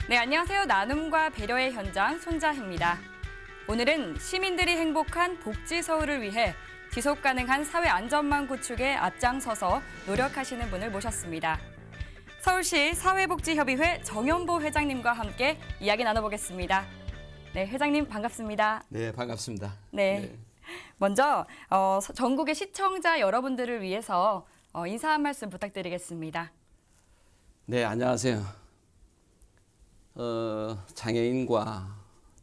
네, 안녕하세요. 나눔과 배려의 현장 손자희입니다. 오늘은 시민들이 행복한 복지 서울을 위해 지속 가능한 사회 안전망 구축에 앞장서서 노력하시는 분을 모셨습니다. 서울시 사회복지협의회 정연보 회장님과 함께 이야기 나눠보겠습니다. 네, 회장님 반갑습니다. 네, 반갑습니다. 네. 먼저 전국의 시청자 여러분들을 위해서 인사 한 말씀 부탁드리겠습니다. 네, 안녕하세요. 장애인과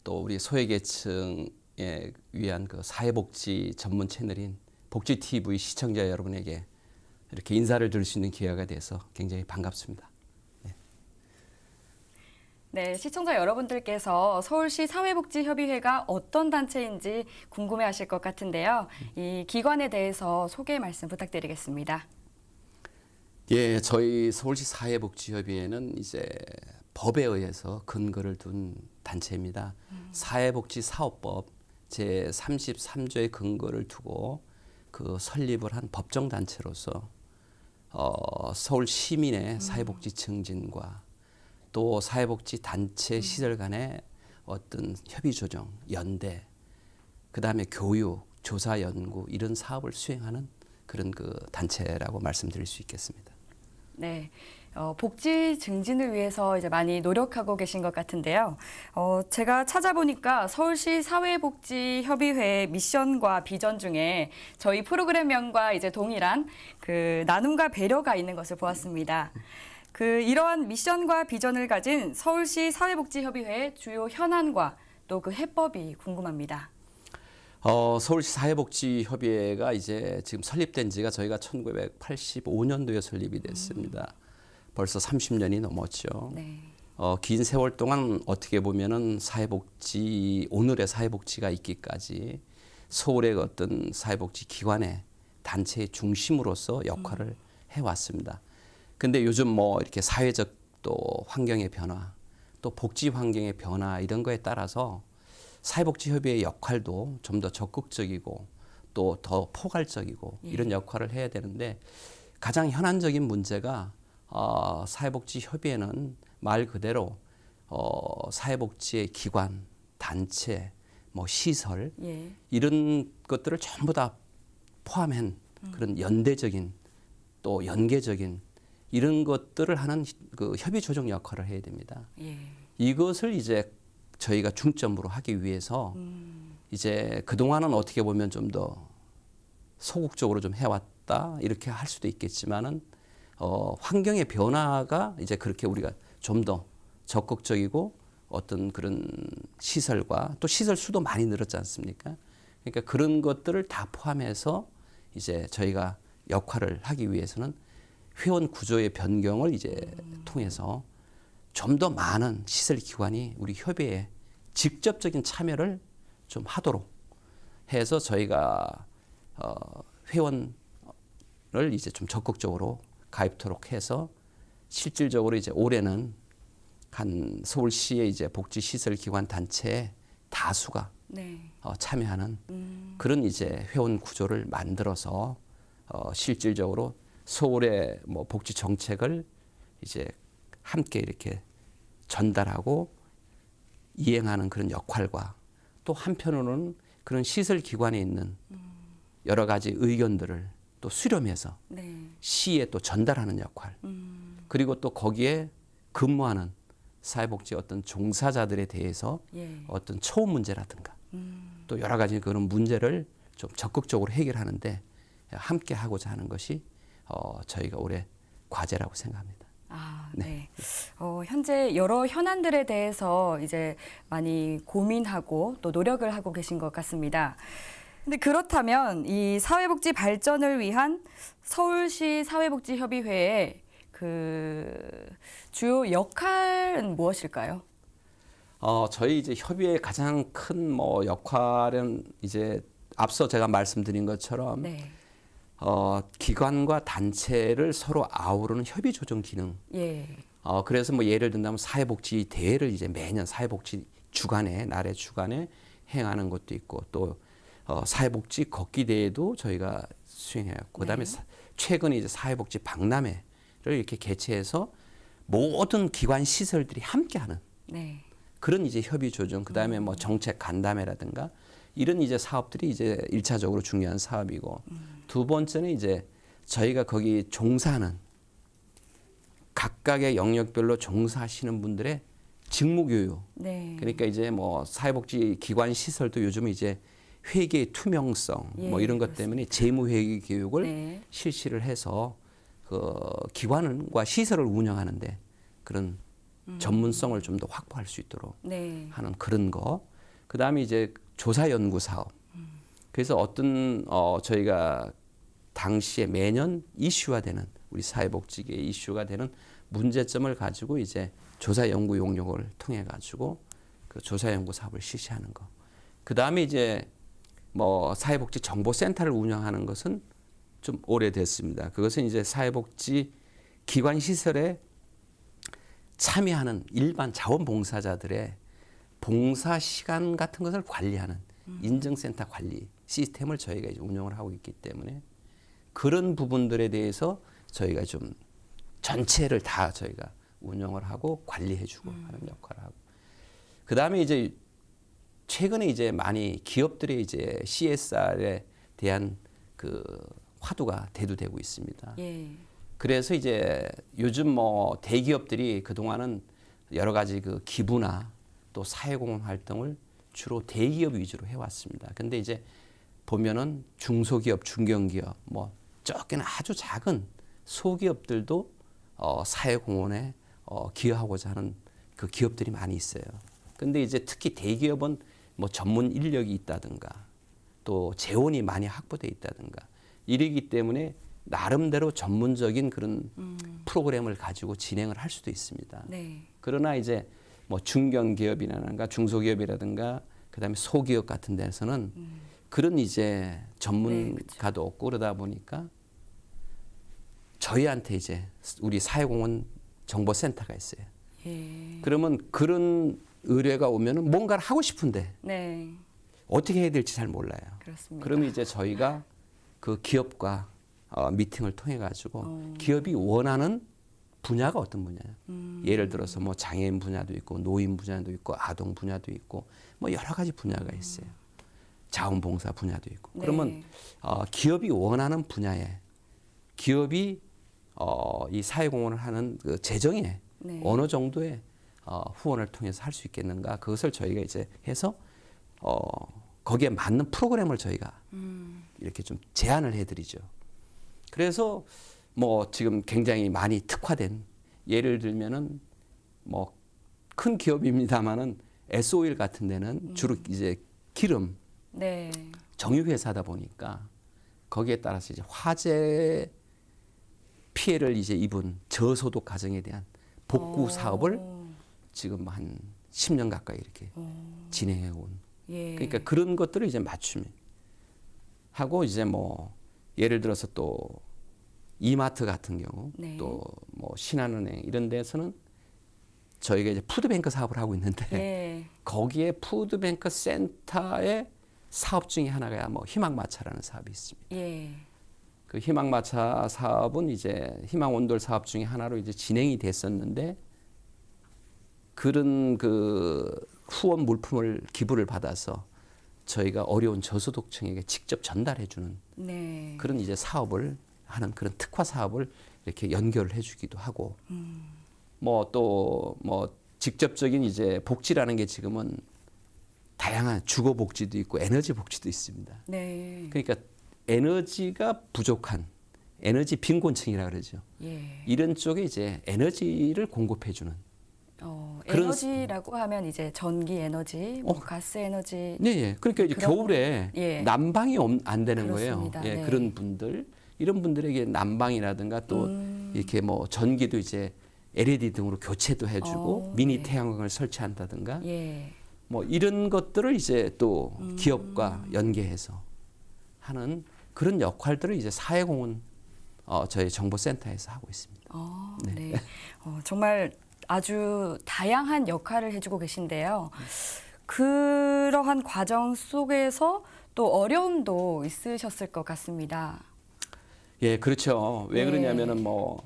또 우리 소외계층에 위한 그 사회복지 전문 채널인 복지TV 시청자 여러분에게 이렇게 인사를 드릴 수 있는 기회가 돼서 굉장히 반갑습니다. 네, 시청자 여러분들께서 서울시 사회복지협의회가 어떤 단체인지 궁금해하실 것 같은데요. 이 기관에 대해서 소개 말씀 부탁드리겠습니다. 예, 저희 서울시 사회복지협의회는 이제 법에 의해서 근거를 둔 단체입니다. 사회복지사업법 제33조의 근거를 두고 그 설립을 한 법정 단체로서 서울 시민의 사회복지 증진과 또 사회복지 단체 시설 간의 어떤 협의 조정, 연대, 그다음에 교육, 조사 연구 이런 사업을 수행하는 그런 그 단체라고 말씀드릴 수 있겠습니다. 네, 복지 증진을 위해서 이제 많이 노력하고 계신 것 같은데요. 제가 찾아보니까 서울시 사회복지협의회 미션과 비전 중에 저희 프로그램명과 이제 동일한 그 나눔과 배려가 있는 것을 보았습니다. 이러한 미션과 비전을 가진 서울시 사회복지협의회의 주요 현안과 또 그 해법이 궁금합니다. 서울시 사회복지협의회가 이제 지금 설립된 지가 저희가 1985년도에 설립이 됐습니다. 벌써 30년이 넘었죠. 네. 긴 세월 동안 어떻게 보면은 오늘의 사회복지가 있기까지 서울의 어떤 사회복지 기관의 단체의 중심으로서 역할을 해왔습니다. 근데 요즘 뭐 이렇게 사회적 또 환경의 변화, 또 복지 환경의 변화 이런 거에 따라서 사회복지협의회의 역할도 좀 더 적극적이고 또 더 포괄적이고 이런 역할을 해야 되는데 가장 현안적인 문제가 사회복지협의회는 말 그대로 사회복지의 기관, 단체, 뭐 시설 이런 것들을 전부 다 포함한 그런 연대적인 또 연계적인 이런 것들을 하는 그 협의 조정 역할을 해야 됩니다. 이것을 이제 저희가 중점으로 하기 위해서 이제 그동안은 어떻게 보면 좀 더 소극적으로 좀 해왔다 이렇게 할 수도 있겠지만은 환경의 변화가 이제 그렇게 우리가 좀 더 적극적이고 어떤 그런 시설과 또 시설 수도 많이 늘었지 않습니까? 그러니까 그런 것들을 다 포함해서 이제 저희가 역할을 하기 위해서는 회원 구조의 변경을 이제 통해서 좀 더 많은 시설 기관이 우리 협의회에 직접적인 참여를 좀 하도록 해서 저희가 회원을 이제 좀 적극적으로 가입토록 해서 실질적으로 이제 올해는 한 서울시의 이제 복지시설 기관 단체의 다수가 참여하는 그런 이제 회원 구조를 만들어서 실질적으로 서울의 뭐 복지 정책을 이제 함께 이렇게 전달하고 이행하는 그런 역할과 또 한편으로는 그런 시설 기관에 있는 여러 가지 의견들을 또 수렴해서 시에 또 전달하는 역할 그리고 또 거기에 근무하는 사회복지 어떤 종사자들에 대해서 어떤 초음 문제라든가 또 여러 가지 그런 문제를 좀 적극적으로 해결하는데 함께 하고자 하는 것이 저희가 올해 과제라고 생각합니다. 네. 현재 여러 현안들에 대해서 이제 많이 고민하고 또 노력을 하고 계신 것 같습니다. 근데 그렇다면 이 사회복지 발전을 위한 서울시 사회복지협의회의 그 주요 역할은 무엇일까요? 저희 이제 협의회의 가장 큰 뭐 역할은 이제 앞서 제가 말씀드린 것처럼 기관과 단체를 서로 아우르는 협의 조정 기능. 그래서 뭐 예를 든다면 사회복지 대회를 이제 매년 사회복지 주간에 날의 주간에 행하는 것도 있고 또 사회복지 걷기 대회도 저희가 수행해왔고 그다음에 최근에 이제 사회복지 박람회를 이렇게 개최해서 모든 기관 시설들이 함께하는 네. 그런 이제 협의 조정, 그다음에 뭐 정책 간담회라든가 이런 이제 사업들이 이제 1차적으로 중요한 사업이고 두 번째는 이제 저희가 거기 종사하는 각각의 영역별로 종사하시는 분들의 직무 교육. 네. 그러니까 이제 뭐 사회복지 기관 시설도 요즘 이제 회계의 투명성 뭐 예, 이런 것 그렇습니다. 때문에 재무 회계 교육을 네. 실시를 해서 그 기관과 시설을 운영하는데 그런 전문성을 좀 더 확보할 수 있도록 네. 하는 그런 거. 그다음에 이제 조사 연구 사업. 그래서 어떤 저희가 당시에 매년 이슈화 되는 우리 사회복지계 이슈가 되는 문제점을 가지고 이제 조사 연구 용역을 통해 가지고 그 조사 연구 사업을 실시하는 거. 그다음에 이제 뭐 사회복지 정보센터를 운영하는 것은 좀 오래됐습니다. 그것은 이제 사회복지 기관 시설에 참여하는 일반 자원봉사자들의 봉사 시간 같은 것을 관리하는 인증센터 관리 시스템을 저희가 이제 운영을 하고 있기 때문에 그런 부분들에 대해서 저희가 좀 전체를 다 저희가 운영을 하고 관리해주고 하는 역할을 하고 그 다음에 이제 최근에 이제 많이 기업들의 이제 CSR에 대한 그 화두가 대두되고 있습니다. 예. 그래서 이제 요즘 뭐 대기업들이 그동안은 여러 가지 그 기부나 또 사회공헌 활동을 주로 대기업 위주로 해왔습니다. 근데 이제 보면은 중소기업, 중견기업, 뭐 적게는 아주 작은 소기업들도 사회공헌에 기여하고자 하는 그 기업들이 많이 있어요. 근데 이제 특히 대기업은 뭐 전문 인력이 있다든가 또 재원이 많이 확보돼 있다든가 이러기 때문에 나름대로 전문적인 그런 프로그램을 가지고 진행을 할 수도 있습니다. 네. 그러나 이제 뭐 중견기업이라든가 중소기업이라든가 그다음에 소기업 같은 데서는 그런 이제 전문가도 없고 그러다 보니까 저희한테 이제 우리 사회공헌 정보센터가 있어요. 예. 그러면 그런 의뢰가 오면은 뭔가를 하고 싶은데 네. 어떻게 해야 될지 잘 몰라요. 그렇습니다. 그러면 이제 저희가 그 기업과 미팅을 통해 가지고 기업이 원하는 분야가 어떤 분야예요. 예를 들어서 뭐 장애인 분야도 있고 노인 분야도 있고 아동 분야도 있고 뭐 여러 가지 분야가 있어요. 자원봉사 분야도 있고. 네. 그러면 기업이 원하는 분야에 기업이 이 사회공헌을 하는 그 재정에 네. 어느 정도의 후원을 통해서 할 수 있겠는가 그것을 저희가 이제 해서 거기에 맞는 프로그램을 저희가 이렇게 좀 제안을 해드리죠. 그래서 뭐 지금 굉장히 많이 특화된 예를 들면은 뭐 큰 기업입니다만은 S-오일 같은 데는 주로 이제 기름 네. 정유 회사다 보니까 거기에 따라서 이제 화재 피해를 이제 입은 저소득 가정에 대한 복구 사업을 지금 한 10년 가까이 이렇게 진행해 온. 예. 그러니까 그런 것들을 이제 맞춤 하고 이제 뭐 예를 들어서 또 이마트 같은 경우 네. 또 뭐 신한은행 이런 데서는 저희가 이제 푸드뱅크 사업을 하고 있는데 예. 거기에 푸드뱅크 센터의 사업 중에 하나가 뭐 희망마차라는 사업이 있습니다. 예. 그 희망마차 사업은 이제 희망온돌 사업 중에 하나로 이제 진행이 됐었는데 그런 그 후원 물품을 기부를 받아서 저희가 어려운 저소득층에게 직접 전달해주는 네. 그런 이제 사업을 하는 그런 특화 사업을 이렇게 연결을 해주기도 하고 뭐 또 뭐 직접적인 이제 복지라는 게 지금은 다양한 주거 복지도 있고 에너지 복지도 있습니다. 네. 그러니까 에너지가 부족한 에너지 빈곤층이라 그러죠. 예. 이런 쪽에 이제 에너지를 공급해주는 그런 에너지라고 하면 이제 전기 에너지, 뭐 가스 에너지. 네, 예. 그러니까 이제 그런- 겨울에 예. 난방이 안 되는 그렇습니다. 거예요. 예, 네. 그런 분들 이런 분들에게 난방이라든가 또 이렇게 뭐 전기도 이제 LED 등으로 교체도 해주고 미니 네. 태양광을 설치한다든가 예. 뭐 이런 것들을 이제 또 기업과 연계해서 하는 그런 역할들을 이제 사회공헌 저희 정보센터에서 하고 있습니다. 네. 정말 아주 다양한 역할을 해주고 계신데요. 그러한 과정 속에서 또 어려움도 있으셨을 것 같습니다. 예, 그렇죠. 왜 네. 그러냐면은 뭐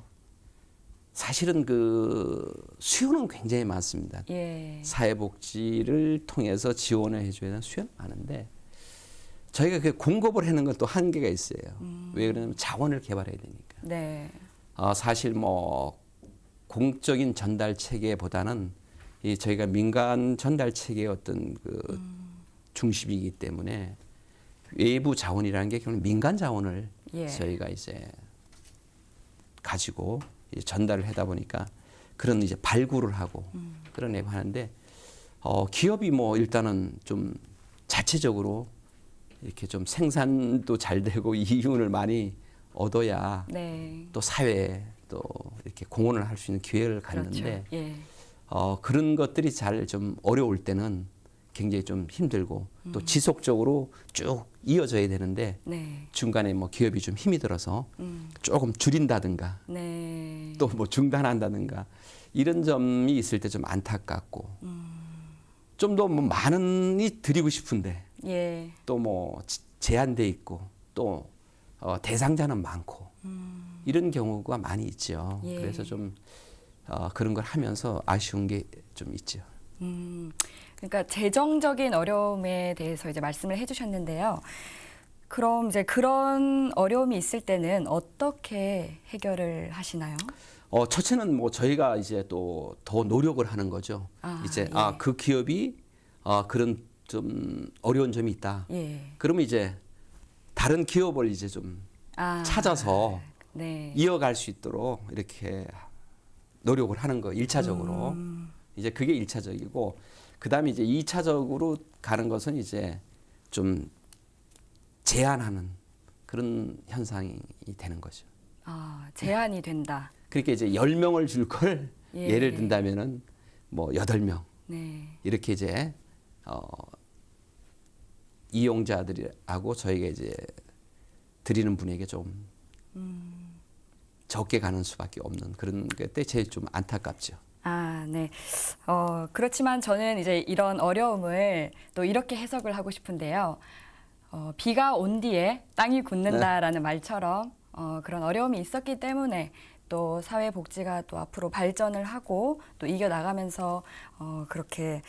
사실은 그 수요는 굉장히 많습니다. 예. 사회복지를 통해서 지원을 해줘야 되는 수요는 많은데 저희가 그 공급을 하는 건 또 한계가 있어요. 왜 그러냐면 자원을 개발해야 되니까. 네. 사실 뭐 공적인 전달 체계보다는 이 저희가 민간 전달 체계의 어떤 그 중심이기 때문에 외부 자원이라는 게 결국 민간 자원을 예. 저희가 이제 가지고 이제 전달을 하다 보니까 그런 이제 발굴을 하고 그런 앱 하는데 기업이 뭐 일단은 좀 자체적으로 이렇게 좀 생산도 잘 되고 이윤을 많이 얻어야 네. 또 사회에 또 이렇게 공헌을 할 수 있는 기회를 그렇죠. 갖는데 예. 그런 것들이 잘 좀 어려울 때는 굉장히 좀 힘들고 또 지속적으로 쭉 이어져야 되는데 네. 중간에 뭐 기업이 좀 힘이 들어서 조금 줄인다든가 네. 또 뭐 중단한다든가 이런 점이 있을 때 좀 안타깝고 좀 더 뭐 많이 드리고 싶은데 예. 또 뭐 제한돼 있고 또 대상자는 많고 이런 경우가 많이 있죠. 예. 그래서 좀 그런 걸 하면서 아쉬운 게 좀 있죠. 그러니까 재정적인 어려움에 대해서 이제 말씀을 해주셨는데요. 그럼 이제 그런 어려움이 있을 때는 어떻게 해결을 하시나요? 첫째는 뭐 저희가 이제 또 더 노력을 하는 거죠. 이제 예. 그 기업이 그런 좀 어려운 점이 있다. 예. 그러면 이제 다른 기업을 이제 좀 찾아서 네. 이어갈 수 있도록 이렇게 노력을 하는 거 1차적으로. 이제 그게 1차적이고 그다음에 이제 2차적으로 가는 것은 이제 좀 제한하는 그런 현상이 되는 거죠. 제한이 된다. 그러니까 이제 10명을 줄 걸 예. 예를 든다면은 뭐 8명 네. 이렇게 이제 이용자들하고 저희가 이제 드리는 분에게 좀 적게 가는 수밖에 없는 그런 게 제일 좀 안타깝죠. 네. 그렇지만 저는 이제 이런 어려움을 또 이렇게 해석을 하고 싶은데요. 비가 온 뒤에 땅이 굳는다라는 말처럼 그런 어려움이 있었기 때문에 또 사회복지가 또 앞으로 발전을 하고 또 이겨나가면서 그렇게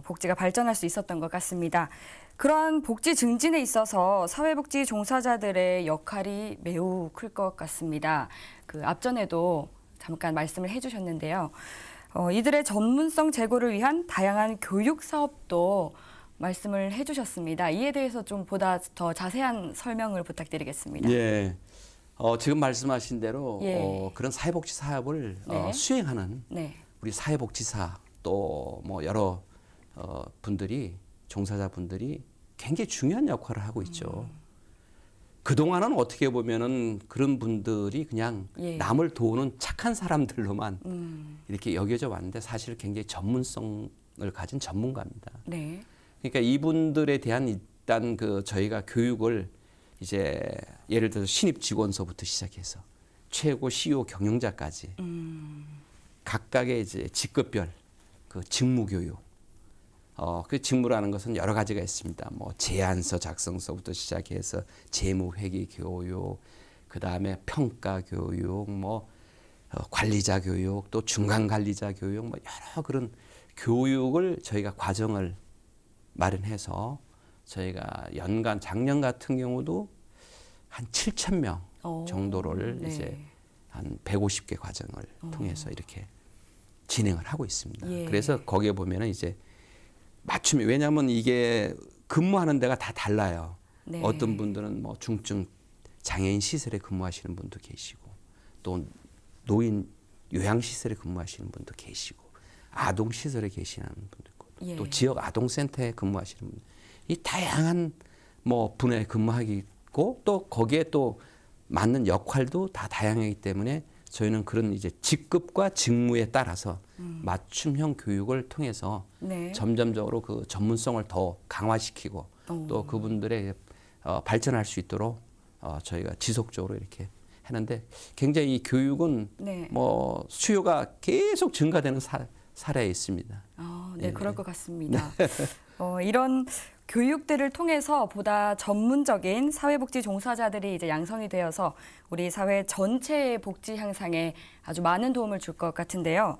복지가 발전할 수 있었던 것 같습니다. 그러한 복지 증진에 있어서 사회복지 종사자들의 역할이 매우 클 것 같습니다. 그 앞전에도 잠깐 말씀을 해주셨는데요. 이들의 전문성 제고를 위한 다양한 교육 사업도 말씀을 해주셨습니다. 이에 대해서 좀 보다 더 자세한 설명을 부탁드리겠습니다. 예. 지금 말씀하신 대로 예. 그런 사회복지 사업을 네. 수행하는 네. 우리 사회복지사 또 뭐 여러 분들이 종사자분들이 굉장히 중요한 역할을 하고 있죠. 그동안은 어떻게 보면은 그런 분들이 그냥 예. 남을 도우는 착한 사람들로만 이렇게 여겨져 왔는데 사실 굉장히 전문성을 가진 전문가입니다. 네. 그러니까 이분들에 대한 일단 그 저희가 교육을 이제 예를 들어서 신입 직원서부터 시작해서 최고 CEO 경영자까지 각각의 이제 직급별 그 직무 교육. 그 직무라는 것은 여러 가지가 있습니다. 뭐 제안서 작성서부터 시작해서 재무회계 교육, 그 다음에 평가 교육, 뭐 관리자 교육, 또 중간 관리자 교육, 뭐 여러 그런 교육을 저희가 과정을 마련해서 저희가 연간 작년 같은 경우도 한 7,000명 정도를 네. 이제 한 150개 과정을 통해서 이렇게 진행을 하고 있습니다. 예. 그래서 거기에 보면은 이제 맞춤이 왜냐하면 이게 근무하는 데가 다 달라요. 네. 어떤 분들은 뭐 중증 장애인 시설에 근무하시는 분도 계시고 또 노인 요양 시설에 근무하시는 분도 계시고 아동 시설에 계시는 분도 있고 예. 또 지역 아동센터에 근무하시는 분, 이 다양한 뭐 분야에 근무하고 또 거기에 또 맞는 역할도 다 다양하기 때문에 저희는 그런 이제 직급과 직무에 따라서 맞춤형 교육을 통해서 네. 점점적으로 그 전문성을 더 강화시키고 또 그분들의 발전할 수 있도록 저희가 지속적으로 이렇게 하는데 굉장히 이 교육은 네. 뭐 수요가 계속 증가되는 사례에 있습니다. 네, 그럴 것 같습니다. 이런 교육들을 통해서 보다 전문적인 사회복지 종사자들이 이제 양성이 되어서 우리 사회 전체의 복지 향상에 아주 많은 도움을 줄 것 같은데요.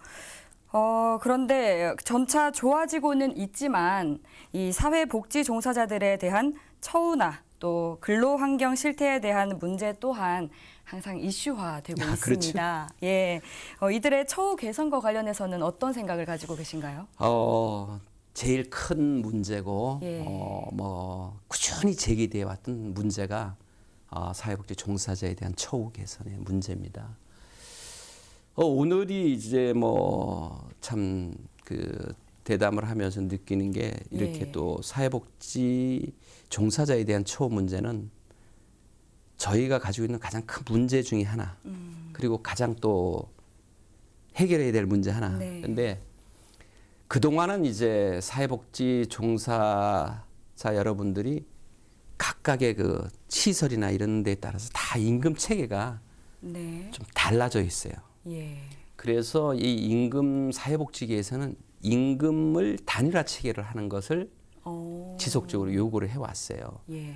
그런데 점차 좋아지고는 있지만 이 사회복지 종사자들에 대한 처우나 또 근로환경 실태에 대한 문제 또한 항상 이슈화되고 있습니다. 그렇죠. 예, 이들의 처우 개선과 관련해서는 어떤 생각을 가지고 계신가요? 제일 큰 문제고 예. 뭐 꾸준히 제기되어 왔던 문제가 사회복지 종사자에 대한 처우 개선의 문제입니다. 오늘이 이제 뭐 참 그 대담을 하면서 느끼는 게 이렇게 예. 또 사회복지 종사자에 대한 처우 문제는 저희가 가지고 있는 가장 큰 문제 중에 하나, 그리고 가장 또 해결해야 될 문제 하나. 네. 근데 그동안은 이제 사회복지 종사자 여러분들이 각각의 그 시설이나 이런 데에 따라서 다 임금 체계가 네. 좀 달라져 있어요. 예. 그래서 이 임금 사회복지계에서는 임금을 단일화 체계를 하는 것을 지속적으로 요구를 해왔어요. 예.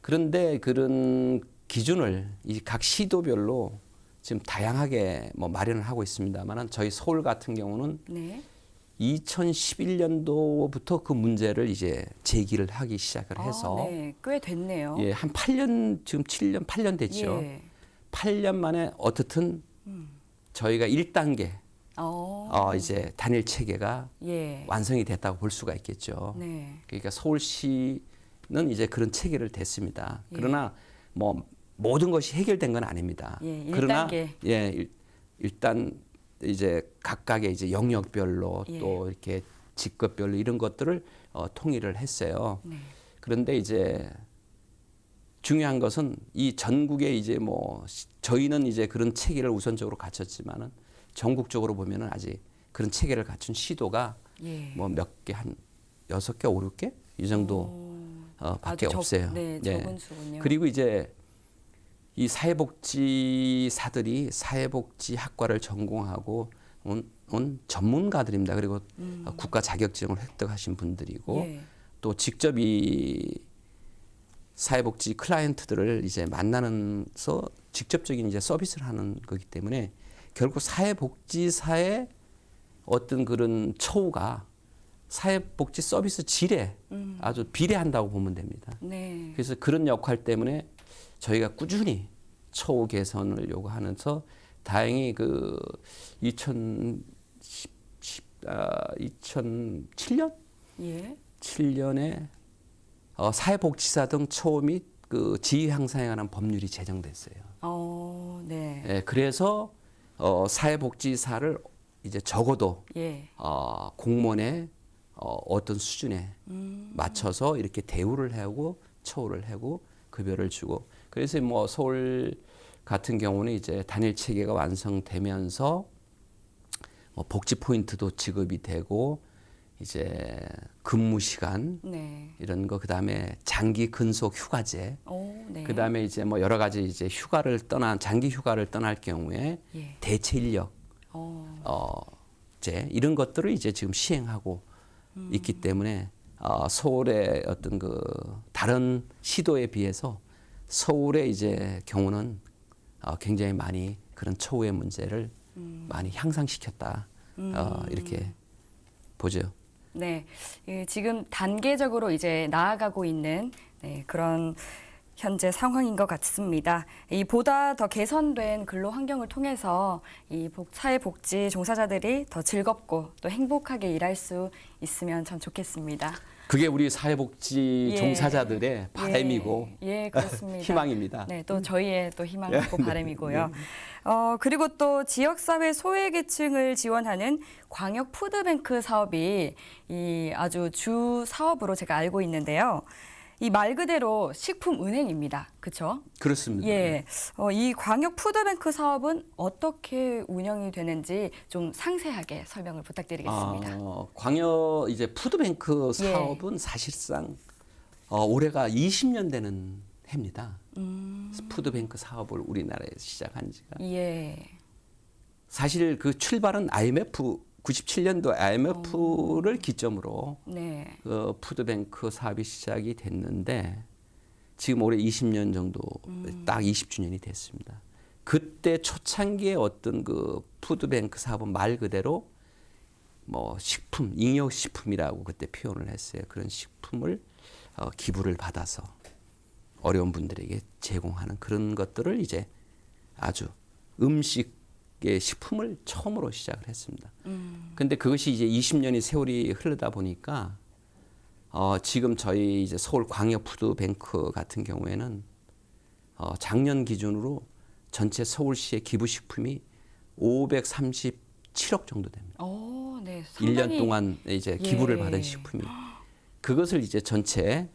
그런데 그런 기준을 이 각 시도별로 지금 다양하게 뭐 마련을 하고 있습니다만은 저희 서울 같은 경우는 네. 2011년도부터 그 문제를 이제 제기를 하기 시작을 해서 네. 꽤 됐네요. 예, 한 8년 지금 7년 8년 됐죠. 예. 8년 만에 어떻든 저희가 1단계 이제 단일 체계가 예. 완성이 됐다고 볼 수가 있겠죠. 네. 그러니까 서울시는 이제 그런 체계를 댔습니다. 예. 그러나 뭐 모든 것이 해결된 건 아닙니다. 예, 그러나 1단계. 일단 이제 각각의 이제 영역별로 예. 또 이렇게 직급별로 이런 것들을 통일을 했어요. 네. 그런데 이제 중요한 것은 이 전국에 이제 뭐 저희는 이제 그런 체계를 우선적으로 갖췄지만은 전국적으로 보면은 아직 그런 체계를 갖춘 시도가 예. 뭐 몇 개 한 6개, 5, 6개 이 정도 밖에 없어요. 네, 적은 수군요. 그리고 이제 이 사회복지사들이 사회복지학과를 전공하고 온 전문가들입니다. 그리고 국가 자격증을 획득하신 분들이고 예. 또 직접 이 사회복지 클라이언트들을 이제 만나면서 직접적인 이제 서비스를 하는 거기 때문에 결국 사회복지사의 어떤 그런 처우가 사회복지 서비스 질에 아주 비례한다고 보면 됩니다. 네. 그래서 그런 역할 때문에 저희가 꾸준히 처우 개선을 요구하면서 다행히 그 2007년? 예. 7년에 사회복지사 등 처우 및 그 지위 향상에 관한 법률이 제정됐어요. 네. 예, 그래서 사회복지사를 이제 적어도 예. 공무원의 어떤 수준에 맞춰서 이렇게 대우를 하고 처우를 하고 급여를 주고 그래서 뭐 서울 같은 경우는 이제 단일 체계가 완성되면서 뭐 복지 포인트도 지급이 되고 이제 근무 시간 네. 이런 거 그다음에 장기 근속 휴가제 네. 그다음에 이제 뭐 여러 가지 이제 장기 휴가를 떠날 경우에 예. 대체 인력 제 이런 것들을 이제 지금 시행하고 있기 때문에 서울의 어떤 그 다른 시도에 비해서 서울의 이제 경우는 굉장히 많이 그런 처우의 문제를 많이 향상시켰다 이렇게 보죠. 네, 지금 단계적으로 이제 나아가고 있는 그런 현재 상황인 것 같습니다. 이 보다 더 개선된 근로 환경을 통해서 이 사회복지 종사자들이 더 즐겁고 또 행복하게 일할 수 있으면 참 좋겠습니다. 그게 우리 사회복지 종사자들의 바람이고 예, 그렇습니다. 희망입니다. 네, 또 저희의 또 희망이고 바람이고요. 그리고 또 지역사회 소외계층을 지원하는 광역 푸드뱅크 사업이 이 아주 주 사업으로 제가 알고 있는데요. 이 말 그대로 식품은행입니다. 그렇죠? 그렇습니다. 예, 이 광역 푸드뱅크 사업은 어떻게 운영이 되는지 좀 상세하게 설명을 부탁드리겠습니다. 광역 이제 푸드뱅크 사업은 사실상 올해가 20년 되는 해입니다. 푸드뱅크 사업을 우리나라에서 시작한 지가. 예. 사실 그 출발은 IMF 97년도 IMF를 기점으로 네. 그 푸드뱅크 사업이 시작이 됐는데 지금 올해 20년 정도 딱 20주년이 됐습니다. 그때 초창기에 어떤 그 푸드뱅크 사업은 말 그대로 뭐 식품, 잉여식품이라고 그때 표현을 했어요. 그런 식품을 기부를 받아서 어려운 분들에게 제공하는 그런 것들을 이제 아주 음식의 식품을 처음으로 시작을 했습니다. 근데 그것이 이제 20년의 세월이 흐르다 보니까 지금 저희 이제 서울 광역 푸드뱅크 같은 경우에는 작년 기준으로 전체 서울시의 기부식품이 537억 정도 됩니다. 네. 1년 동안 이제 기부를 받은 식품이 그것을 이제 전체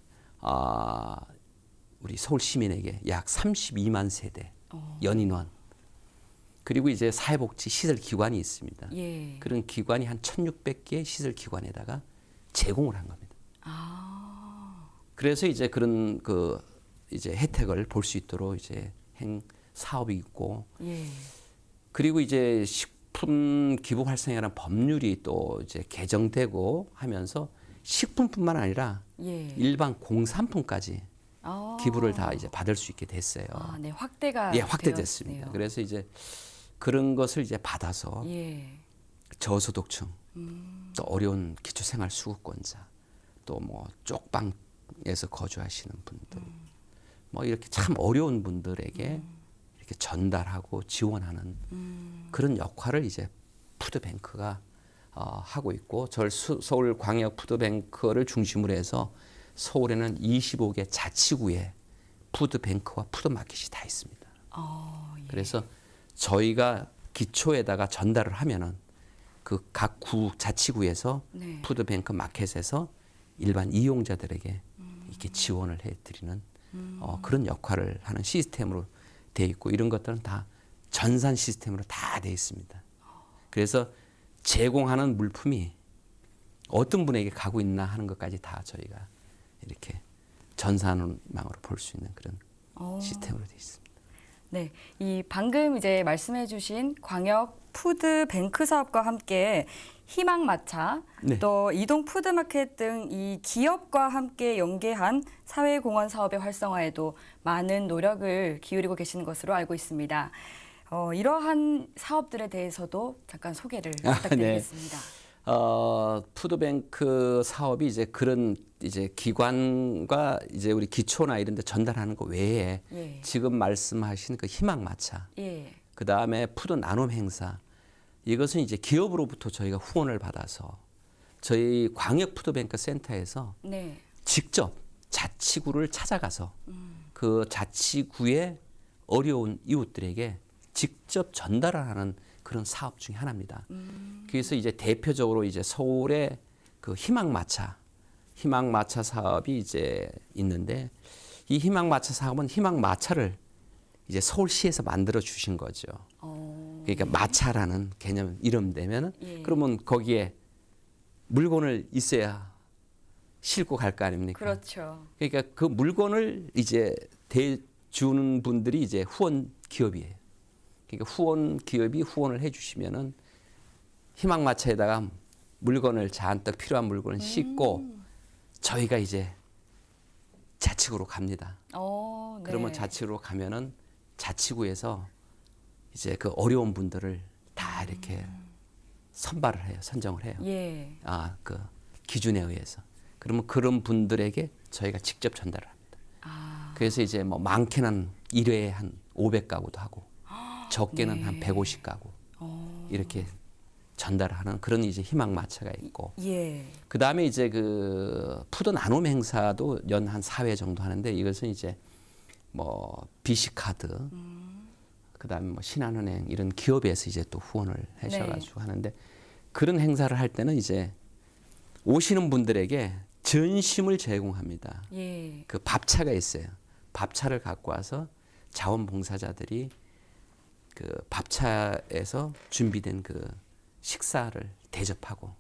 우리 서울 시민에게 약 32만 세대 연인원 그리고 이제 사회복지 시설 기관이 있습니다. 예. 그런 기관이 한 1,600개 시설 기관에다가 제공을 한 겁니다. 그래서 이제 그런 그 이제 혜택을 볼 수 있도록 이제 행 사업이 있고 예. 그리고 이제 식품 기부 활성화라는 법률이 또 이제 개정되고 하면서 식품뿐만 아니라 예. 일반 공산품까지 기부를 다 이제 받을 수 있게 됐어요. 네, 확대가 확대됐습니다. 되었네요. 그래서 이제 그런 것을 이제 받아서 예. 저소득층, 또 어려운 기초생활수급권자, 또 뭐 쪽방에서 거주하시는 분들, 뭐 이렇게 참 어려운 분들에게 이렇게 전달하고 지원하는 그런 역할을 이제 푸드뱅크가 하고 있고, 서울 광역 푸드뱅크를 중심으로 해서 서울에는 25개 자치구에 푸드뱅크와 푸드마켓이 다 있습니다. 예. 그래서 저희가 기초에다가 전달을 하면은 그 각 구 자치구에서 네. 푸드뱅크 마켓에서 일반 이용자들에게 이렇게 지원을 해드리는 그런 역할을 하는 시스템으로 돼 있고, 이런 것들은 다 전산 시스템으로 다 돼 있습니다. 그래서 제공하는 물품이 어떤 분에게 가고 있나 하는 것까지 다 저희가 이렇게 전산망으로 볼 수 있는 그런 시스템으로 돼 있습니다. 네, 이 방금 이제 말씀해주신 광역 푸드 뱅크 사업과 함께 희망마차, 네. 또 이동 푸드마켓 등 이 기업과 함께 연계한 사회공헌 사업의 활성화에도 많은 노력을 기울이고 계시는 것으로 알고 있습니다. 이러한 사업들에 대해서도 잠깐 소개를 부탁드리겠습니다. 푸드뱅크 사업이 이제 그런 이제 기관과 이제 우리 기초나 이런 데 전달하는 거 외에 예. 지금 말씀하신 그 희망마차, 예. 그 다음에 푸드 나눔 행사, 이것은 이제 기업으로부터 저희가 후원을 받아서 저희 광역 푸드뱅크 센터에서 네. 직접 자치구를 찾아가서 그 자치구의 어려운 이웃들에게 직접 전달을 하는 그런 사업 중에 하나입니다. 그래서 이제 대표적으로 이제 서울의 그 희망마차 사업이 이제 있는데, 이 희망마차 사업은 희망마차를 이제 서울시에서 만들어 주신 거죠. 그러니까 마차라는 개념 이름 되면은 예. 그러면 거기에 물건을 있어야 싣고 갈 거 아닙니까? 그렇죠. 그러니까 그 물건을 이제 대주는 분들이 이제 후원 기업이에요. 그러니까 후원 기업이 후원을 해주시면은 희망마차에다가 물건을 잔뜩 필요한 물건을 싣고 저희가 이제 자치구로 갑니다. 네. 그러면 자치구로 가면은 자치구에서 이제 그 어려운 분들을 다 이렇게 선발을 해요, 선정을 해요. 예. 그 기준에 의해서. 그러면 그런 분들에게 저희가 직접 전달을 합니다. 그래서 이제 뭐 많게는 1회에 한 500가구도 하고, 적게는 네. 한 150가구 이렇게 전달하는 그런 이제 희망마차가 있고, 예. 그 다음에 이제 그 푸드 나눔 행사도 연 한 4회 정도 하는데, 이것은 이제 뭐 BC카드, 그 다음에 뭐 신한은행 이런 기업에서 이제 또 후원을 하셔가지고 하는데, 그런 행사를 할 때는 이제 오시는 분들에게 전심을 제공합니다. 예. 그 밥차가 있어요. 밥차를 갖고 와서 자원봉사자들이 그 밥차에서 준비된 그 식사를 대접하고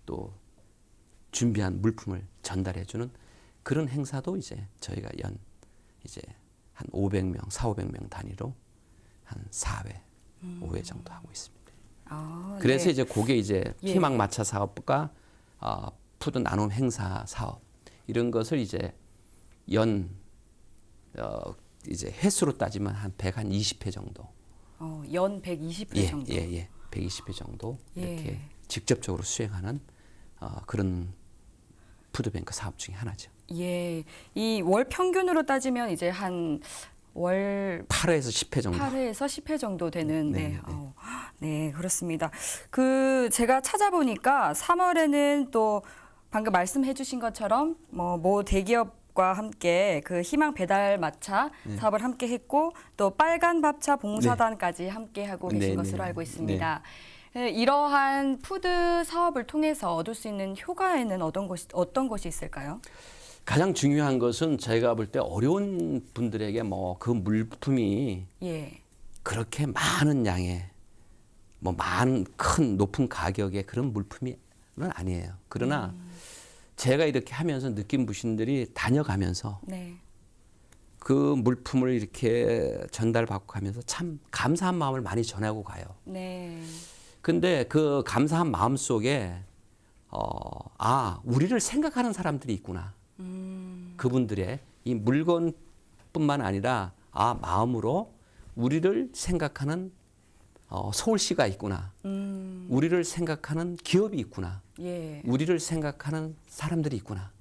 또 준비한 물품을 전달해주는 그런 행사도 이제 저희가 연 이제 한 500명, 4, 500명 단위로 한 4회, 5회 정도 하고 있습니다. 그래서 네. 이제 그게 이제 예. 희망 마차 사업과 푸드 나눔 행사 사업 이런 것을 이제 연 이제 횟수로 따지면 한 120회 정도. 연 120회 정도. 예. 120회 정도 이렇게 예. 직접적으로 수행하는 그런 푸드뱅크 사업 중에 하나죠. 예. 이 월 평균으로 따지면 이제 한 월 8회에서 10회 정도. 8회에서 10회 정도 되는 네. 네, 그렇습니다. 제가 찾아보니까 3월에는 또 방금 말씀해 주신 것처럼 모 대기업과 함께 그 희망 배달 마차 사업을 함께 했고 또 빨간 밥차 봉사단까지 함께 하고 계신 것으로 알고 있습니다. 이러한 푸드 사업을 통해서 얻을 수 있는 효과에는 어떤 것이 있을까요? 가장 중요한 것은 제가 볼 때 어려운 분들에게 그 물품이 그렇게 많은 양의 큰 높은 가격의 그런 물품이 아니에요. 그러나 제가 이렇게 하면서 느낀 분들이 다녀가면서 그 물품을 이렇게 전달받고 가면서 참 감사한 마음을 많이 전하고 가요. 근데 그 감사한 마음 속에 우리를 생각하는 사람들이 있구나. 그분들의 이 물건뿐만 아니라 마음으로 우리를 생각하는 서울시가 있구나. 우리를 생각하는 기업이 있구나. 우리를 생각하는 사람들이 있구나.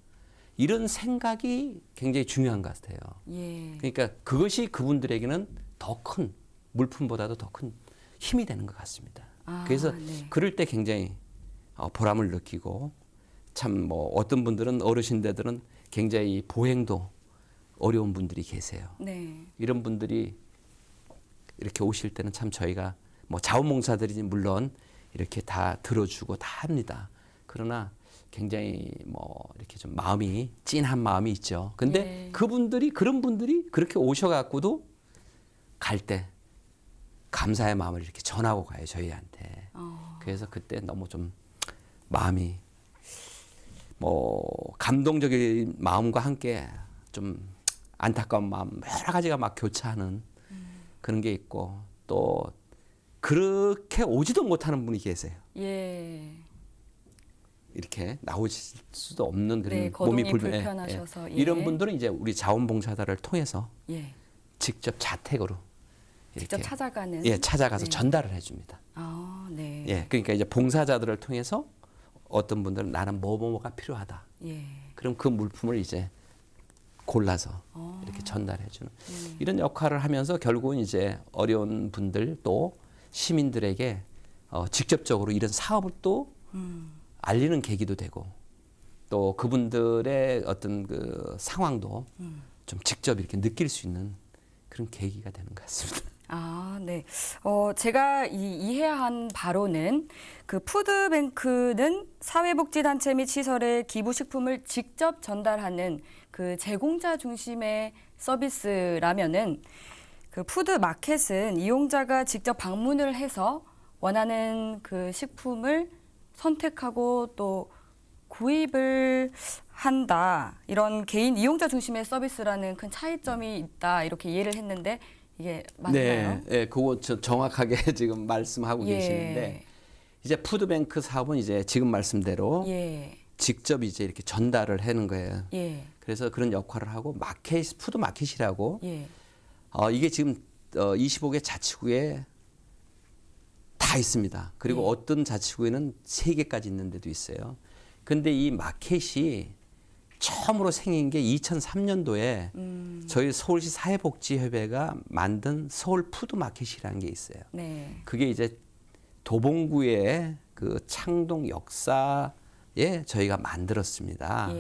이런 생각이 굉장히 중요한 것 같아요. 그러니까 그것이 그분들에게는 더 큰 물품보다도 더 큰 힘이 되는 것 같습니다. 그래서 그럴 때 굉장히 보람을 느끼고 참 어떤 분들은 어르신들은 굉장히 보행도 어려운 분들이 계세요. 이런 분들이 이렇게 오실 때는 참 저희가 자원봉사들이 물론 이렇게 다 들어주고 다 합니다. 그러나 굉장히 이렇게 좀 마음이 찐한 마음이 있죠. 근데 그런 분들이 그렇게 오셔갖고도 갈 때 감사의 마음을 이렇게 전하고 가요, 저희한테. 그래서 그때 너무 좀 마음이 감동적인 마음과 함께 좀 안타까운 마음 여러 가지가 막 교차하는 그런 게 있고 또 그렇게 오지도 못하는 분이 계세요. 이렇게 나오실 수도 없는 그런 몸이 불편하셔서 이런 분들은 이제 우리 자원봉사자를 통해서 직접 자택으로 직접 찾아가는 찾아가서 전달을 해줍니다. 그러니까 이제 봉사자들을 통해서 어떤 분들은 나는 뭐가 필요하다. 그럼 그 물품을 이제 골라서 이렇게 전달해주는 이런 역할을 하면서 결국은 이제 어려운 분들 또 시민들에게 직접적으로 이런 사업을 또 알리는 계기도 되고 또 그분들의 어떤 그 상황도 좀 직접 이렇게 느낄 수 있는 그런 계기가 되는 것 같습니다. 네. 제가 이해한 바로는 그 푸드뱅크는 사회복지단체 및 시설에 기부식품을 직접 전달하는 그 제공자 중심의 서비스라면은 그 푸드마켓은 이용자가 직접 방문을 해서 원하는 그 식품을 선택하고 또 구입을 한다. 이런 개인 이용자 중심의 서비스라는 큰 차이점이 있다. 이렇게 이해를 했는데 이게 맞나요? 네, 그거 정확하게 지금 말씀하고 계시는데 이제 푸드뱅크 사업은 이제 지금 말씀대로 직접 이제 이렇게 전달을 하는 거예요. 그래서 그런 역할을 하고 푸드 마켓이라고 이게 지금 25개 자치구에 다 있습니다. 그리고 어떤 자치구에는 3개까지 있는 데도 있어요. 근데 이 마켓이 처음으로 생긴 게 2003년도에 저희 서울시 사회복지협회가 만든 서울 푸드마켓이라는 게 있어요. 그게 이제 도봉구의 그 창동 역사에 저희가 만들었습니다.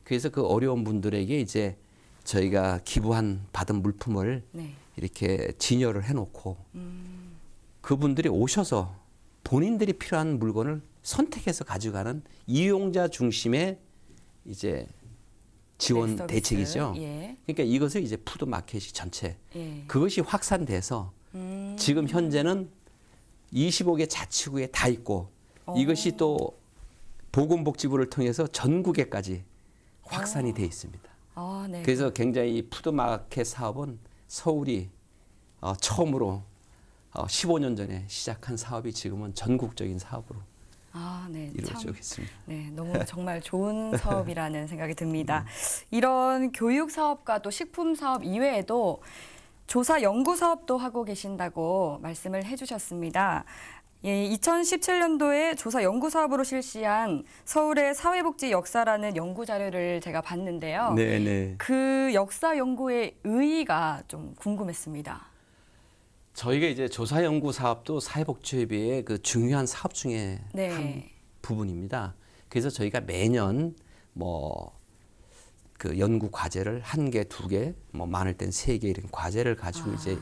그래서 그 어려운 분들에게 이제 저희가 받은 물품을 이렇게 진열을 해놓고 그분들이 오셔서 본인들이 필요한 물건을 선택해서 가져가는 이용자 중심의 이제 지원 대책이죠. 그러니까 이것을 이제 푸드마켓이 전체 그것이 확산돼서 지금 현재는 25개 자치구에 다 있고 이것이 또 보건복지부를 통해서 전국에까지 확산이 돼 있습니다. 그래서 굉장히 이 푸드마켓 사업은 서울이 처음으로 15년 전에 시작한 사업이 지금은 전국적인 사업으로 네, 이루어지고 있습니다. 네, 너무 정말 좋은 사업이라는 생각이 듭니다. 이런 교육 사업과 또 식품 사업 이외에도 조사 연구 사업도 하고 계신다고 말씀을 해주셨습니다. 예, 2017년도에 조사 연구 사업으로 실시한 서울의 사회복지 역사라는 연구 자료를 제가 봤는데요. 네. 그 역사 연구의 의의가 좀 궁금했습니다. 저희가 이제 조사 연구 사업도 사회복지협의회의 그 중요한 사업 중에 네. 한 부분입니다. 그래서 저희가 매년 뭐 그 연구 과제를 1개, 2개, 뭐 많을 땐 3개 이런 과제를 가지고 이제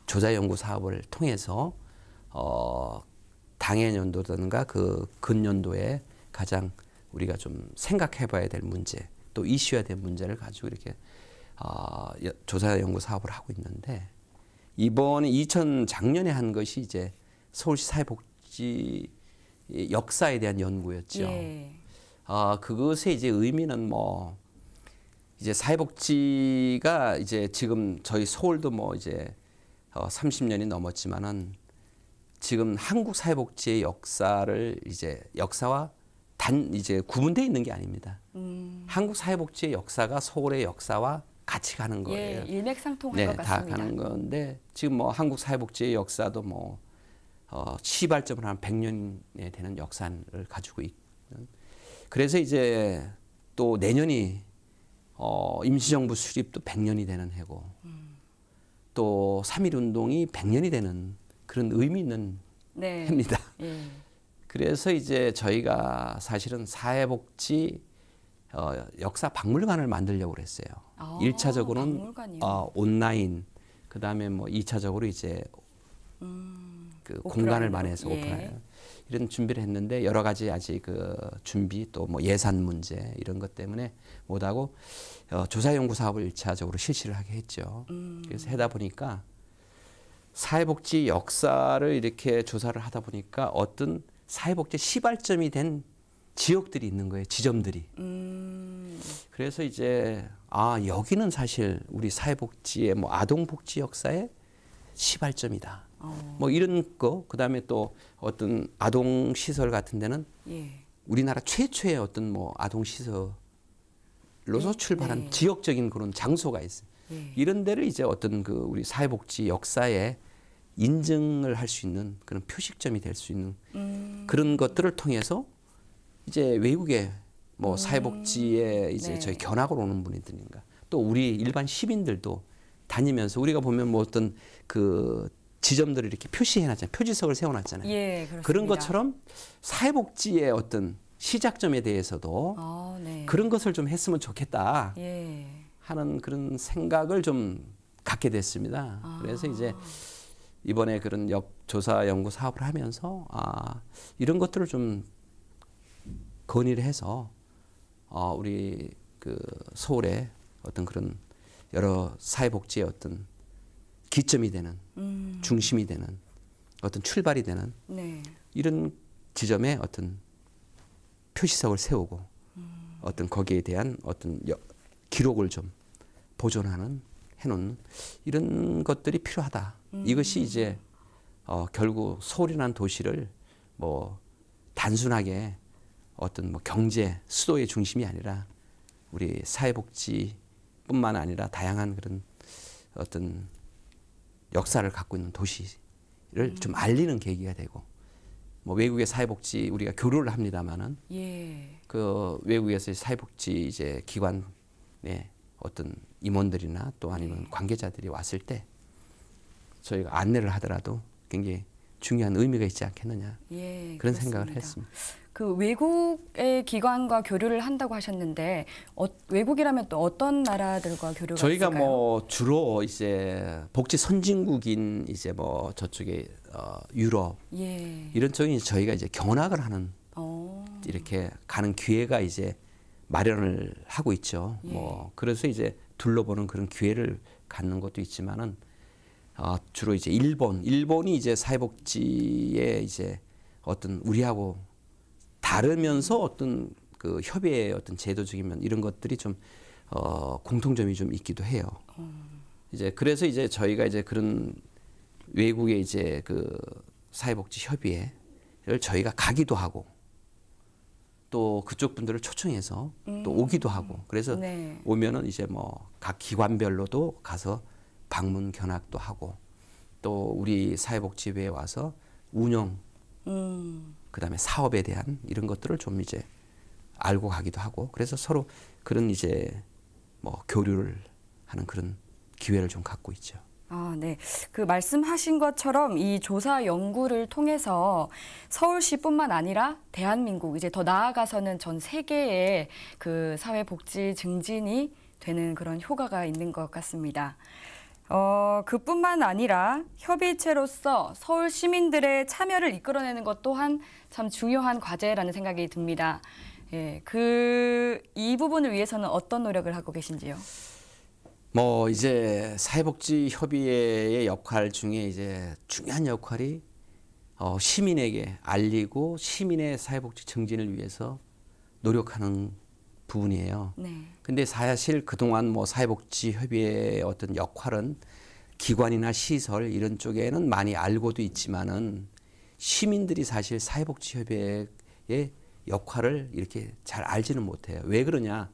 조사 연구 사업을 통해서 당해년도든가 그 근년도에 가장 우리가 좀 생각해봐야 될 문제, 또 이슈해야 될 문제를 가지고 이렇게 조사 연구 사업을 하고 있는데, 이번에 작년에 한 것이 이제 서울시 사회복지 역사에 대한 연구였죠. 예. 그것의 이제 의미는 뭐 이제 사회복지가 이제 지금 저희 서울도 뭐 이제 30년이 넘었지만은 지금 한국 사회복지의 역사를 이제 역사와 이제 구분되어 있는 게 아닙니다. 한국 사회복지의 역사가 서울의 역사와 같이 가는 거예요. 예, 일맥상통할 네, 것 같습니다. 다 가는 건데 지금 뭐 한국 사회복지의 역사도 뭐 시발점을 한 100년에 되는 역사를 가지고 있는. 그래서 이제 또 내년이 임시정부 수립도 100년이 되는 해고, 또 3.1 운동이 100년이 되는 그런 의미 있는 네. 해입니다. 예. 그래서 이제 저희가 사실은 사회복지 역사 박물관을 만들려고 그랬어요. 1차적으로는 박물관이요? 온라인, 그다음에 뭐 2차적으로 이제 그 공간을 마련해서 예. 오픈할 이런 준비를 했는데 여러 가지 아직 그 준비 또 뭐 예산 문제 이런 것 때문에 못하고 조사 연구 사업을 1차적으로 실시를 하게 했죠. 그래서 하다 보니까 사회복지 역사를 이렇게 조사를 하다 보니까 어떤 사회복지 시발점이 된 지역들이 있는 거예요. 지점들이. 그래서 이제 여기는 사실 우리 사회복지의 뭐 아동복지 역사의 시발점이다. 뭐 이런 거, 그다음에 또 어떤 아동 시설 같은 데는 우리나라 최초의 어떤 뭐 아동 시설로서 출발한 지역적인 그런 장소가 있어요. 이런 데를 이제 어떤 그 우리 사회복지 역사에 인증을 할 수 있는 그런 표식점이 될 수 있는 그런 것들을 통해서 이제 외국에 뭐 사회복지에 이제 저희 견학을 오는 분들인가, 또 우리 일반 시민들도 다니면서 우리가 보면 뭐 어떤 그 지점들을 이렇게 표시해놨잖아요. 표지석을 세워놨잖아요. 예, 그렇습니다. 그런 것처럼 사회복지의 어떤 시작점에 대해서도 그런 것을 좀 했으면 좋겠다 하는 그런 생각을 좀 갖게 됐습니다. 그래서 이제 이번에 그런 조사 연구 사업을 하면서 이런 것들을 좀 건의를 해서 우리 그 서울의 어떤 그런 여러 사회복지의 어떤 기점이 되는 중심이 되는 어떤 출발이 되는 이런 지점에 어떤 표시석을 세우고 어떤 거기에 대한 어떤 기록을 좀 보존하는 해놓는 이런 것들이 필요하다. 이것이 이제 결국 서울이라는 도시를 뭐 단순하게 어떤 뭐 경제 수도의 중심이 아니라 우리 사회복지뿐만 아니라 다양한 그런 어떤 역사를 갖고 있는 도시를 좀 알리는 계기가 되고, 뭐 외국의 사회복지 우리가 교류를 합니다만은 그 외국에서 사회복지 이제 기관의 어떤 임원들이나 또 아니면 관계자들이 왔을 때 저희가 안내를 하더라도 굉장히 중요한 의미가 있지 않겠느냐 그런 그렇습니다. 생각을 했습니다. 그 외국의 기관과 교류를 한다고 하셨는데 외국이라면 또 어떤 나라들과 교류가 저희가 있을까요? 뭐 주로 이제 복지 선진국인 이제 뭐 저쪽에 유럽 이런 쪽에 저희가 이제 견학을 하는 이렇게 가는 기회가 이제 마련을 하고 있죠. 뭐 그래서 이제 둘러보는 그런 기회를 갖는 것도 있지만은 주로 이제 일본이 이제 사회복지에 이제 어떤 우리하고 다르면서 어떤 그 협의의 어떤 제도적인 면 이런 것들이 좀 공통점이 좀 있기도 해요. 이제 그래서 이제 저희가 이제 그런 외국의 이제 그 사회복지협의회를 저희가 가기도 하고 또 그쪽 분들을 초청해서 또 오기도 하고 그래서 네. 오면은 이제 뭐 각 기관별로도 가서 방문 견학도 하고 또 우리 사회복지회에 와서 운영 그다음에 사업에 대한 이런 것들을 좀 이제 알고 가기도 하고 그래서 서로 그런 이제 뭐 교류를 하는 그런 기회를 좀 갖고 있죠. 아, 네. 그 말씀하신 것처럼 이 조사 연구를 통해서 서울시뿐만 아니라 대한민국 이제 더 나아가서는 전 세계에 그 사회복지 증진이 되는 그런 효과가 있는 것 같습니다. 그뿐만 아니라 협의체로서 서울 시민들의 참여를 이끌어내는 것 또한 참 중요한 과제라는 생각이 듭니다. 예, 이 부분을 위해서는 어떤 노력을 하고 계신지요? 뭐 이제 사회복지협의회의 역할 중에 이제 중요한 역할이 시민에게 알리고 시민의 사회복지 증진을 위해서 노력하는 부분이에요. 네. 근데 사실 그동안 뭐 사회복지협의회의 어떤 역할은 기관이나 시설 이런 쪽에는 많이 알고도 있지만은 시민들이 사실 사회복지협의회의 역할을 이렇게 잘 알지는 못해요. 왜 그러냐?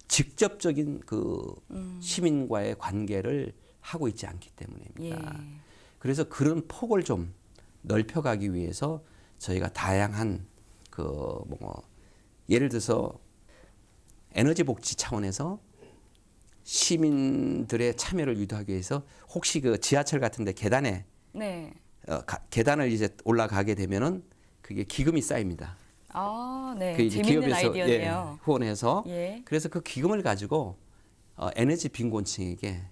직접적인 그 시민과의 관계를 하고 있지 않기 때문입니다. 예. 그래서 그런 폭을 좀 넓혀가기 위해서 저희가 다양한 그 뭐 예를 들어서 에너지 복지 차원에서 시민들의 참여를 유도하기 위해서 혹시 그 지하철 같은데 계단에 네. 계단을 이제 올라가게 되면은 그게 기금이 쌓입니다. 아, 네. 그 이제 재밌는 기업에서 아이디어네요. 후원해서 예. 그래서 그 기금을 가지고 에너지 빈곤층에게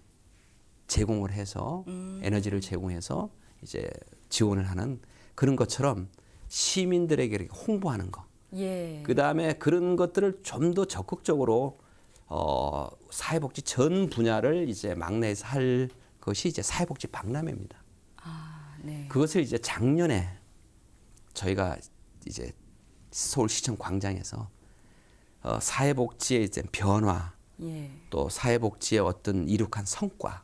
제공을 해서 에너지를 제공해서 이제 지원을 하는 그런 것처럼 시민들에게 이렇게 홍보하는 거. 예. 그 다음에 그런 것들을 좀 더 적극적으로 사회복지 전 분야를 이제 막내에서 할 것이 이제 사회복지 박람회입니다. 아, 네. 그것을 이제 작년에 저희가 이제 서울시청 광장에서 사회복지의 이제 변화, 예. 또 사회복지의 어떤 이룩한 성과,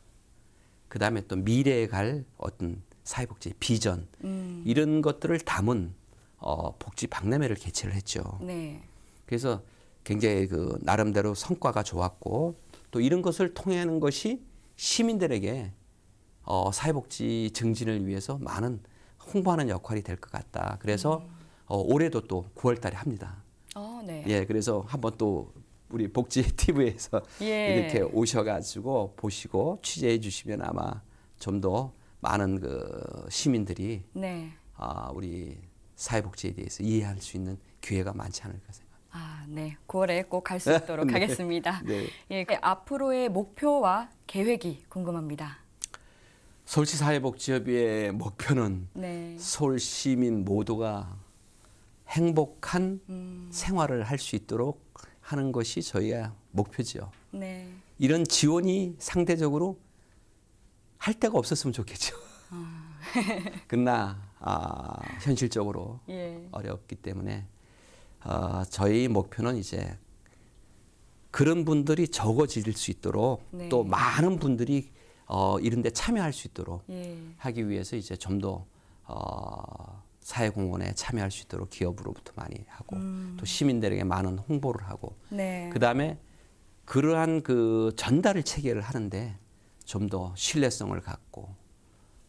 그 다음에 또 미래에 갈 어떤 사회복지의 비전 이런 것들을 담은 복지 박람회를 개최를 했죠. 네. 그래서 굉장히 그 나름대로 성과가 좋았고 또 이런 것을 통해하는 것이 시민들에게 사회복지 증진을 위해서 많은 홍보하는 역할이 될 것 같다. 그래서 올해도 또 9월달에 합니다. 네. 예, 그래서 한번 또 우리 복지 TV에서 예. 이렇게 오셔가지고 보시고 취재해 주시면 아마 좀 더 많은 그 시민들이 네. 우리 사회복지에 대해서 이해할 수 있는 기회가 많지 않을까 생각합니다. 아, 네. 9월에 꼭 갈 수 있도록 네. 하겠습니다. 네. 예, 앞으로의 목표와 계획이 궁금합니다. 서울시 사회복지협의회의 목표는 네. 서울 시민 모두가 행복한 생활을 할 수 있도록 하는 것이 저희의 목표죠. 네. 이런 지원이 상대적으로 할 데가 없었으면 좋겠죠. 그러나 현실적으로 예. 어렵기 때문에 저희 목표는 이제 그런 분들이 적어질 수 있도록 네. 또 많은 분들이 이런 데 참여할 수 있도록 예. 하기 위해서 이제 좀 더 사회공헌에 참여할 수 있도록 기업으로부터 많이 하고 또 시민들에게 많은 홍보를 하고 네. 그다음에 그러한 그 전달을 체계를 하는데 좀 더 신뢰성을 갖고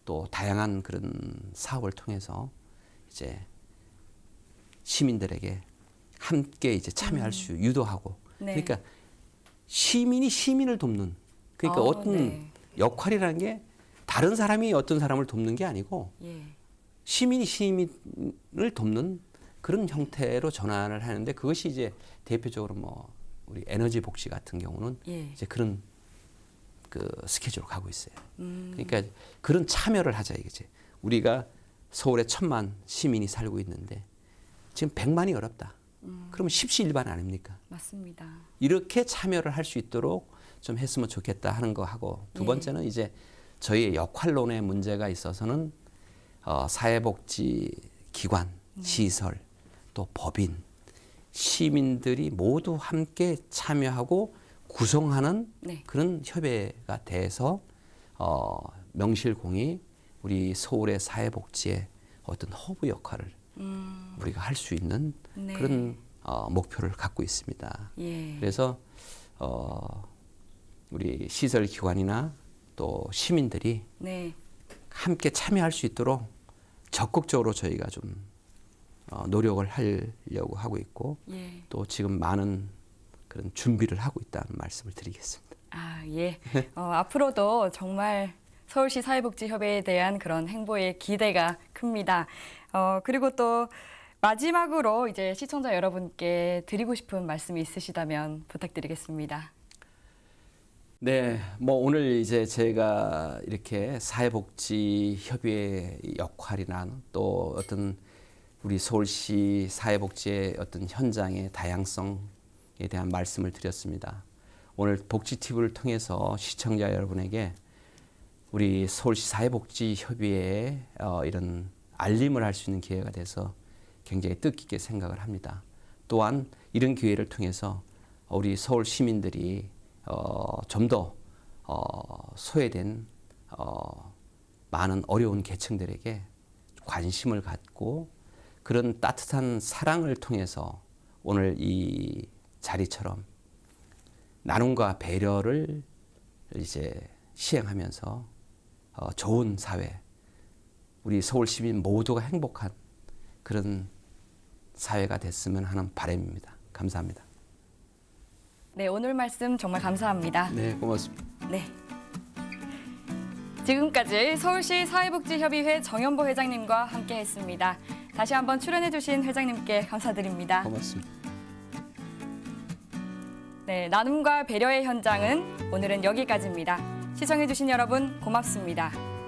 또 다양한 그런 사업을 통해서 이제 시민들에게 함께 이제 참여할 수 유도하고 네. 그러니까 시민이 시민을 돕는 그러니까 어떤 네. 역할이라는 게 다른 사람이 어떤 사람을 돕는 게 아니고 예. 시민이 시민을 돕는 그런 형태로 전환을 하는데 그것이 이제 대표적으로 뭐 우리 에너지 복지 같은 경우는 예. 이제 그런 그 스케줄로 가고 있어요. 그러니까 그런 참여를 하자 이거지. 우리가 서울에 1,000만 시민이 살고 있는데 지금 100만이 어렵다. 그러면 십시일반 아닙니까? 맞습니다. 이렇게 참여를 할 수 있도록 좀 했으면 좋겠다 하는 거 하고 두 예. 번째는 이제 저희의 역할론의 문제가 있어서는 사회복지 기관, 시설, 또 법인, 시민들이 모두 함께 참여하고 구성하는 네. 그런 협의회가 돼서 명실공히 우리 서울의 사회복지의 어떤 허브 역할을 우리가 할 수 있는 네. 그런 목표를 갖고 있습니다. 예. 그래서 우리 시설 기관이나 또 시민들이 네. 함께 참여할 수 있도록 적극적으로 저희가 좀 노력을 하려고 하고 있고 예. 또 지금 많은 그런 준비를 하고 있다는 말씀을 드리겠습니다. 아, 예. 앞으로도 정말 서울시 사회복지협의회에 대한 그런 행보의 기대가 큽니다. 그리고 또 마지막으로 이제 시청자 여러분께 드리고 싶은 말씀이 있으시다면 부탁드리겠습니다. 네, 뭐 오늘 이제 제가 이렇게 사회복지협의회 역할이나 또 어떤 우리 서울시 사회복지의 어떤 현장의 다양성에 대한 말씀을 드렸습니다. 오늘 복지TV를 통해서 시청자 여러분에게 우리 서울시 사회복지협의회의 이런 알림을 할 수 있는 기회가 돼서 굉장히 뜻깊게 생각을 합니다. 또한 이런 기회를 통해서 우리 서울 시민들이 좀 더 소외된 많은 어려운 계층들에게 관심을 갖고 그런 따뜻한 사랑을 통해서 오늘 이 자리처럼 나눔과 배려를 이제 시행하면서 좋은 사회, 우리 서울 시민 모두가 행복한 그런 사회가 됐으면 하는 바람입니다. 감사합니다. 네, 오늘 말씀 정말 감사합니다. 네, 고맙습니다. 네. 지금까지 서울시 사회복지협의회 정연보 회장님과 함께했습니다. 다시 한번 출연해주신 회장님께 감사드립니다. 고맙습니다. 네, 나눔과 배려의 현장은 오늘은 여기까지입니다. 시청해주신 여러분 고맙습니다.